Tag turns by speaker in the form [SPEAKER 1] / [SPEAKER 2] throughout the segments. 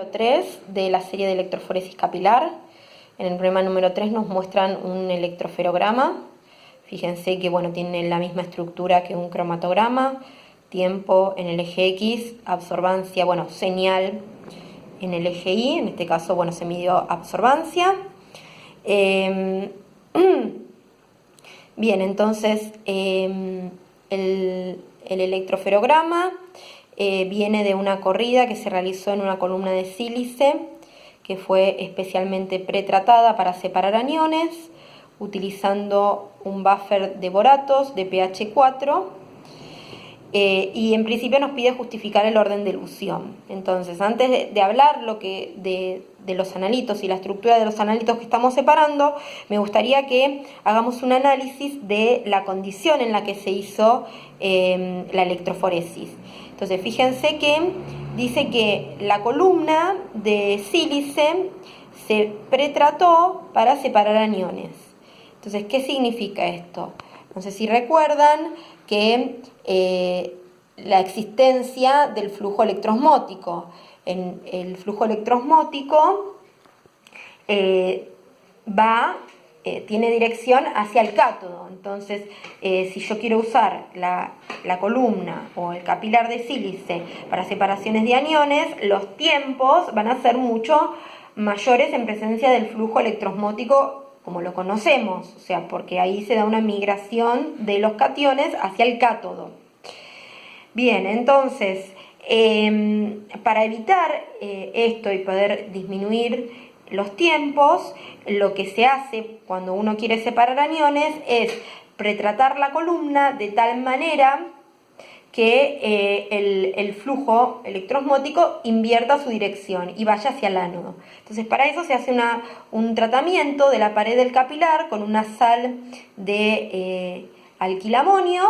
[SPEAKER 1] Número 3 de la serie de electroforesis capilar. En el problema número 3 nos muestran un electroferograma. Fíjense que tiene la misma estructura que un cromatograma. Tiempo en el eje X, absorbancia, señal en el eje Y. En este caso, se midió absorbancia. Bien, entonces el electroferograma viene de una corrida que se realizó en una columna de sílice que fue especialmente pretratada para separar aniones utilizando un buffer de boratos de pH 4 y en principio nos pide justificar el orden de elución. Entonces, antes de hablar de los analitos y la estructura de los analitos que estamos separando, me gustaría que hagamos un análisis de la condición en la que se hizo la electroforesis. Entonces, fíjense que dice que la columna de sílice se pretrató para separar aniones. Entonces, ¿qué significa esto? No sé si recuerdan que la existencia del flujo electroosmótico. En el flujo electroosmótico tiene dirección hacia el cátodo. Entonces, si yo quiero usar la columna o el capilar de sílice para separaciones de aniones, los tiempos van a ser mucho mayores en presencia del flujo electroosmótico como lo conocemos, o sea, porque ahí se da una migración de los cationes hacia el cátodo. Bien, entonces, para evitar esto y poder disminuir los tiempos, lo que se hace cuando uno quiere separar aniones es pretratar la columna de tal manera que el flujo electroosmótico invierta su dirección y vaya hacia el ánodo. Entonces, para eso se hace un tratamiento de la pared del capilar con una sal de alquilamonio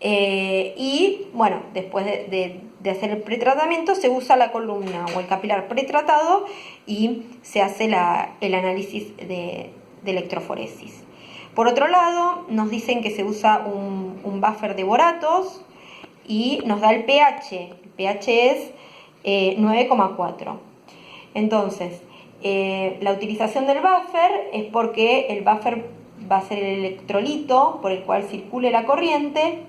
[SPEAKER 1] y, después de hacer el pretratamiento se usa la columna o el capilar pretratado y se hace el análisis de electroforesis. Por otro lado, nos dicen que se usa un buffer de boratos y nos da el pH. El pH es 9,4. Entonces, la utilización del buffer es porque el buffer va a ser el electrolito por el cual circule la corriente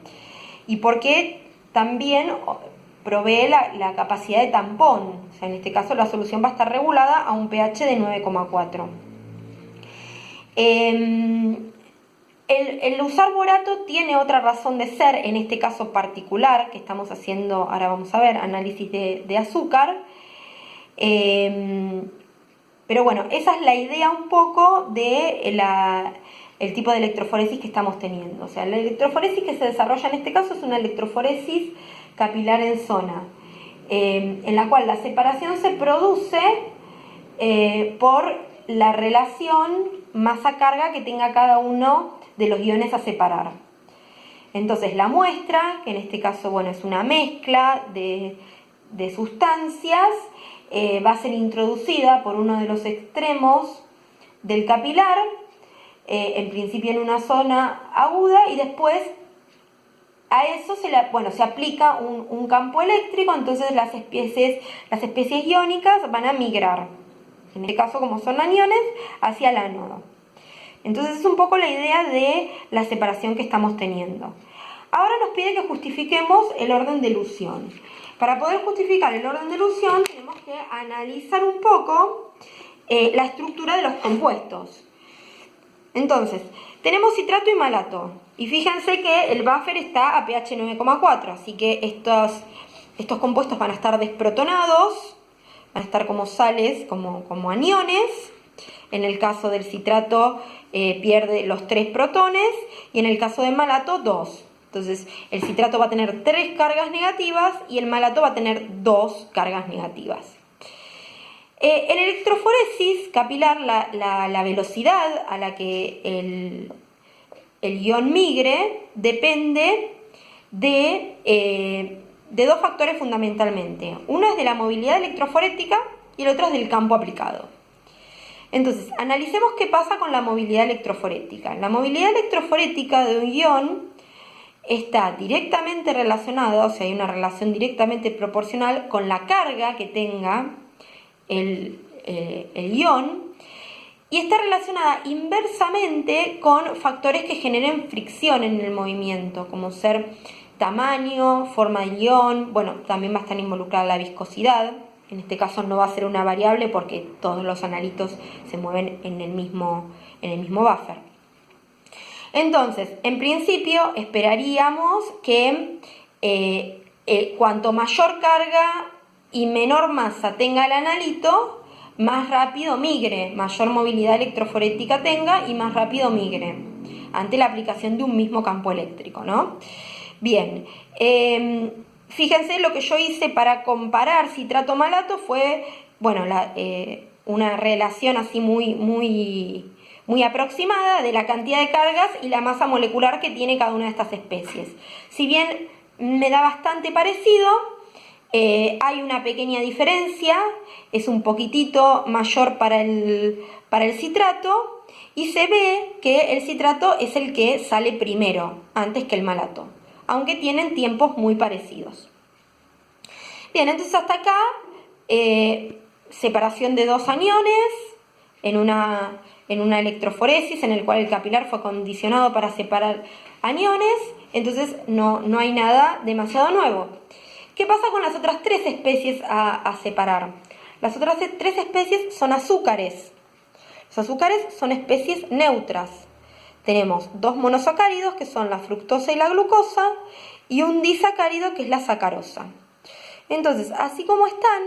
[SPEAKER 1] y porque también provee la capacidad de tampón. O sea, en este caso la solución va a estar regulada a un pH de 9,4. El usar borato tiene otra razón de ser, en este caso particular, que estamos haciendo, ahora vamos a ver, análisis de azúcar. Pero esa es la idea un poco de el tipo de electroforesis que estamos teniendo. O sea, la electroforesis que se desarrolla en este caso es una electroforesis capilar en zona, en la cual la separación se produce por la relación masa-carga que tenga cada uno de los iones a separar. Entonces la muestra, que en este caso es una mezcla de sustancias, va a ser introducida por uno de los extremos del capilar, en principio en una zona aguda y después a eso se aplica un campo eléctrico, entonces las especies iónicas van a migrar, en este caso como son aniones, hacia el ánodo. Entonces es un poco la idea de la separación que estamos teniendo. Ahora nos pide que justifiquemos el orden de elución. Para poder justificar el orden de elución tenemos que analizar un poco la estructura de los compuestos. Entonces, tenemos citrato y malato. Y fíjense que el buffer está a pH 9,4, así que estos compuestos van a estar desprotonados, van a estar como sales, como aniones. En el caso del citrato pierde los 3 protones y en el caso del malato 2. Entonces el citrato va a tener 3 cargas negativas y el malato va a tener 2 cargas negativas. En electroforesis capilar la velocidad a la que el ion migre depende de 2 factores fundamentalmente. Uno es de la movilidad electroforética y el otro es del campo aplicado. Entonces, analicemos qué pasa con la movilidad electroforética. La movilidad electroforética de un ion está directamente relacionada, o sea, hay una relación directamente proporcional con la carga que tenga el ion, y está relacionada inversamente con factores que generen fricción en el movimiento, como ser tamaño, forma del ion, bueno, también va a estar involucrada la viscosidad. En este caso no va a ser una variable porque todos los analitos se mueven en el mismo buffer. Entonces, en principio esperaríamos que cuanto mayor carga y menor masa tenga el analito, más rápido migre, mayor movilidad electroforética tenga y más rápido migre ante la aplicación de un mismo campo eléctrico, ¿no? Bien, fíjense lo que yo hice para comparar citrato-malato fue, bueno, una relación así muy aproximada de la cantidad de cargas y la masa molecular que tiene cada una de estas especies. Si bien me da bastante parecido, hay una pequeña diferencia, es un poquitito mayor para el citrato, y se ve que el citrato es el que sale primero, antes que el malato, aunque tienen tiempos muy parecidos. Bien, entonces hasta acá, separación de dos aniones en una electroforesis en el cual el capilar fue condicionado para separar aniones, entonces no hay nada demasiado nuevo. ¿Qué pasa con las otras tres especies a separar? Las otras tres especies son azúcares. Los azúcares son especies neutras. Tenemos dos monosacáridos que son la fructosa y la glucosa y un disacárido que es la sacarosa. Entonces, así como están,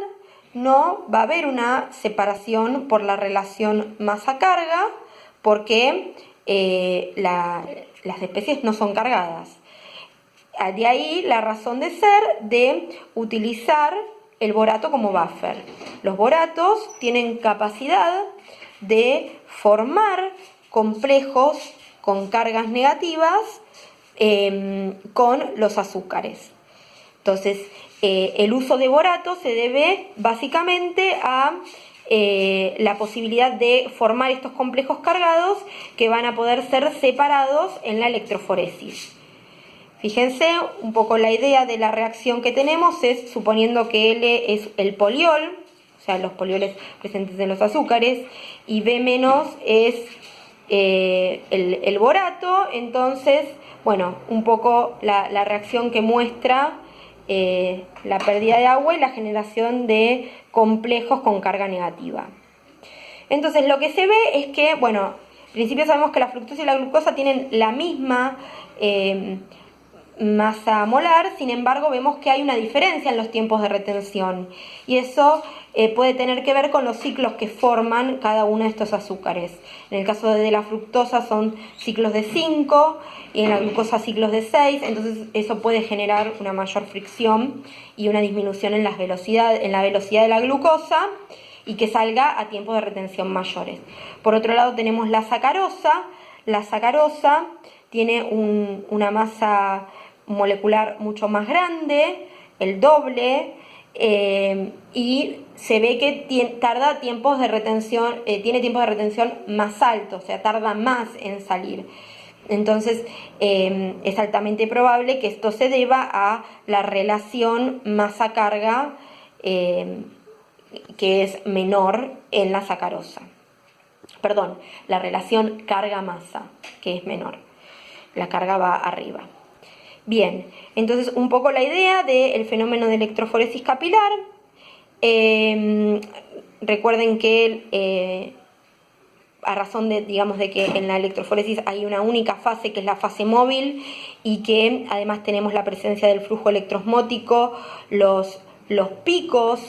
[SPEAKER 1] no va a haber una separación por la relación masa-carga porque las especies no son cargadas. De ahí la razón de ser de utilizar el borato como buffer. Los boratos tienen capacidad de formar complejos con cargas negativas con los azúcares. Entonces, el uso de borato se debe básicamente a la posibilidad de formar estos complejos cargados que van a poder ser separados en la electroforesis. Fíjense, un poco la idea de la reacción que tenemos es, suponiendo que L es el poliol, o sea, los polioles presentes en los azúcares, y B- es el borato, entonces, bueno, un poco la reacción que muestra la pérdida de agua y la generación de complejos con carga negativa. Entonces, lo que se ve es que, bueno, en principio sabemos que la fructosa y la glucosa tienen la misma masa molar, sin embargo vemos que hay una diferencia en los tiempos de retención y eso puede tener que ver con los ciclos que forman cada uno de estos azúcares. En el caso de la fructosa son ciclos de 5 y en la glucosa ciclos de 6, entonces eso puede generar una mayor fricción y una disminución en la velocidad de la glucosa y que salga a tiempos de retención mayores. Por otro lado tenemos la sacarosa. La sacarosa tiene una masa molecular mucho más grande, el doble, y se ve que tiene tiempos de retención más altos, o sea, tarda más en salir. Entonces, es altamente probable que esto se deba a la relación masa-carga, que es menor en la sacarosa. Perdón, la relación carga-masa, que es menor. La carga va arriba. Bien, entonces un poco la idea del fenómeno de electroforesis capilar. Recuerden que a razón de, digamos, de que en la electroforesis hay una única fase que es la fase móvil y que además tenemos la presencia del flujo electroosmótico, los picos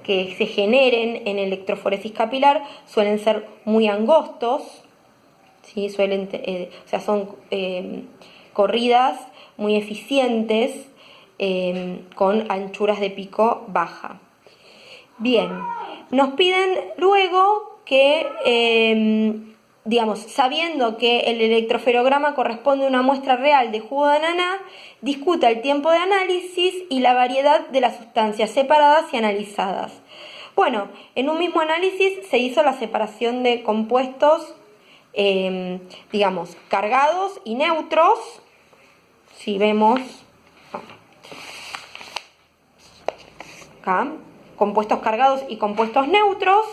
[SPEAKER 1] que se generen en electroforesis capilar suelen ser muy angostos, ¿sí? O sea, son corridas muy eficientes con anchuras de pico baja. Bien, nos piden luego que, digamos, sabiendo que el electroferograma corresponde a una muestra real de jugo de ananá, discuta el tiempo de análisis y la variedad de las sustancias separadas y analizadas. Bueno, en un mismo análisis se hizo la separación de compuestos, digamos, cargados y neutros. Si vemos acá, compuestos cargados y compuestos neutros.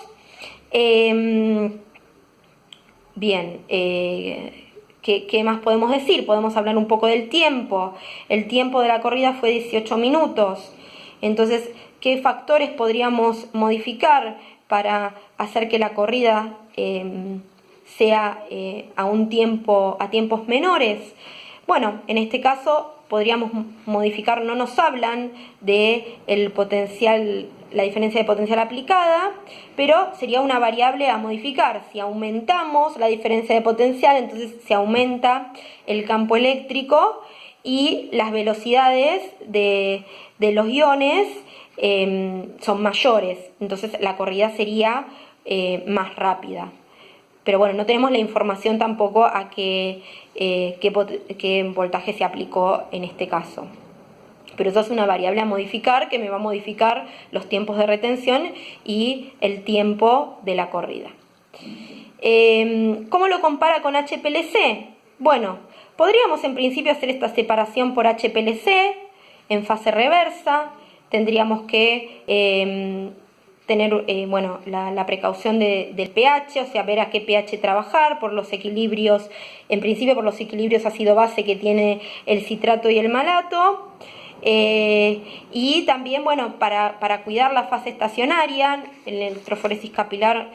[SPEAKER 1] Bien, ¿qué más podemos decir? Podemos hablar un poco del tiempo. El tiempo de la corrida fue 18 minutos. Entonces, ¿qué factores podríamos modificar para hacer que la corrida sea a tiempos menores? Bueno, en este caso podríamos modificar, no nos hablan de el potencial, la diferencia de potencial aplicada, pero sería una variable a modificar. Si aumentamos la diferencia de potencial, entonces se aumenta el campo eléctrico y las velocidades de los iones son mayores, entonces la corrida sería más rápida. Pero bueno, no tenemos la información tampoco a qué voltaje se aplicó en este caso. Pero eso es una variable a modificar que me va a modificar los tiempos de retención y el tiempo de la corrida. ¿Cómo lo compara con HPLC? Bueno, podríamos en principio hacer esta separación por HPLC en fase reversa. Tendríamos que tener la precaución del pH, o sea, ver a qué pH trabajar, por los equilibrios, en principio por los equilibrios ácido-base que tiene el citrato y el malato. Y también, bueno, para cuidar la fase estacionaria, en la electroforesis capilar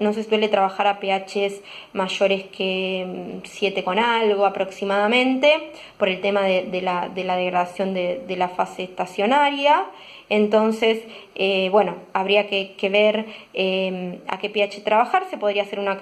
[SPEAKER 1] no se suele trabajar a pHs mayores que 7 con algo aproximadamente, por el tema de la degradación de la fase estacionaria. Entonces, habría que ver a qué pH trabajar. Se podría hacer una